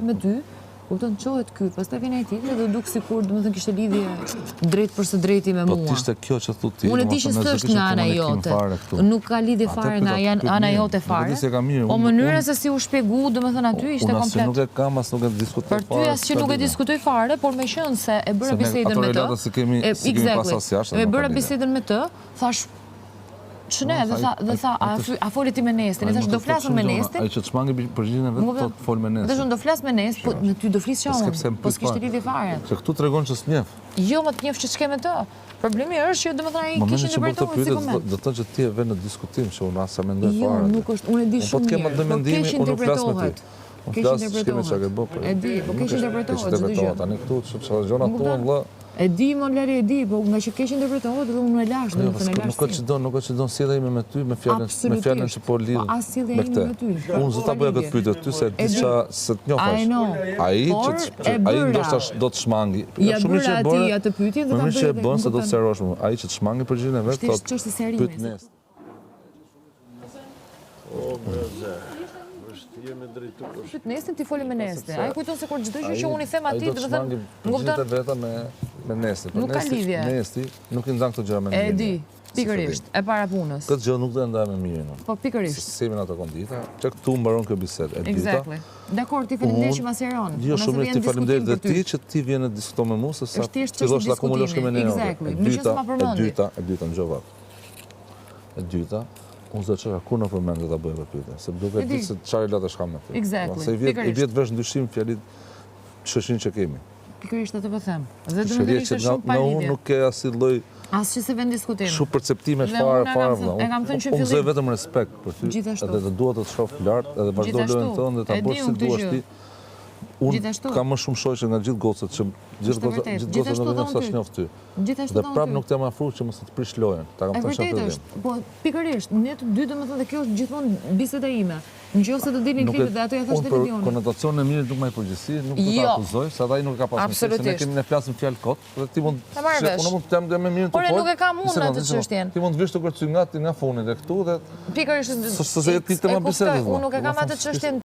me ty, kupton çohet ky, pastaj vjen ai tjetri dhe duk sikur domethënë kishte lidhje drejt për së drejti me mua. Po t'ishte kjo që thu ti. Unë di që s'është nga ana jote. Nuk ka lidhje fare nga ana jote fare. Po mënyra se si u shpjegu, domethënë aty ishte komplet. Unë nuk e kam as nuk e diskutoj fare. Për ty as që nuk e diskutoj fare, por me qenë se e bëra bisedën me të. E bëra bisedën me të, thash Ç'ne, dhe tha, a foli ti me Nestin? I thash do flasëm me Nestin. Ai që të shmangi përgjigjen e vet, thot fol me Nestin. Dhe unë do flas me Nestin, po me ty do flis çao. Po s'kishte lidhje fare. Se këtu tregon që s'njeh. Jo, më të njeh që ç'ke me të. Problemi është që domethënë ai kishte interpretuar si koment. Do të thotë që ti e vën në diskutim që unë as sa mendoj fare. Jo, nuk është, unë e di shumë mirë. Po të kemë mendimi, unë nuk flas me ty. Keq interpretohet. E di, po keq interpretohet çdo gjë. Tani këtu sepse gjëra tuan vëlla. E di më Lari, e di, po nga që keq interpretohet dhe unë e lash, domethënë e lash. Nuk ka që don sjellja ime me ty me fjalën që po lidh. As sjellja ime me ty. Unë zota bëja këtë pyetje ty se di ç'a se të njohësh. Ai ndoshta do të shmangi. Shumë që e bëra atë pyetje dhe ta bëj. Shumë që e bën se do të serrosh më. Ai që të shmangi përgjigjen e vet thotë. Ç'është serimi? Pyet Nestin, ti foli me Nestin. Ai kujton se kur çdo gjë që unë i them atij, domethënë, kupton? Veta me Nestin. Nuk ka lidhje. Nesti nuk i ndan këto gjëra me mirë. E di, pikërisht, e para punës. Këtë gjë nuk do e ndaj me mirë. Po pikërisht. Semin ato kondita, që këtu mbaron kjo bisedë. Exactly. Dakor, ti faleminderit që ma seron. Jo, shumë ti faleminderit dhe ti që ti vjen të diskuton me mua se sa fillosh ta akumulosh me ne. E dyta ngjova. E dyta unë zë qëra kur në përmend dhe ta bëjë për pyetje, se duke di se çfarë latë shkam me ty. Se i vjet vesh ndryshim fjalit shoqërinë që kemi. Pikërisht atë po them. Dhe domethënë ishte shumë pa lidhje. Unë nuk ke asnjë lloj asgjë se vend diskutim. Shumë perceptime fare vëlla. E kam thënë që fillim. Unë zë vetëm respekt për ty. Edhe të dua të të shoh lart, edhe vazhdo lojën tënde dhe ta bësh si duash ti. Unë kam më shumë shoqë nga gjithë gocat që gjithë gocat nuk sa njoh ty. Dhe prap nuk të më afro që mos të prish lojën. Ta kam thënë shërbim. Po pikërisht, ne të dy domethënë dhe kjo është gjithmonë biseda ime. Nëse të dilin klipet dhe ato ja thash televizion. Konotacionin e mirë nuk më përgjithësi, nuk do ta akuzoj, se ai nuk ka pasur se ne kemi ne flasim fjalë kot, dhe ti mund unë mund të them dhe më mirë të po. Por nuk e kam unë atë çështjen. Ti mund të vish të kërcyngat nga funi dhe këtu dhe pikërisht se ti të më bisedë. Unë nuk e kam atë çështjen.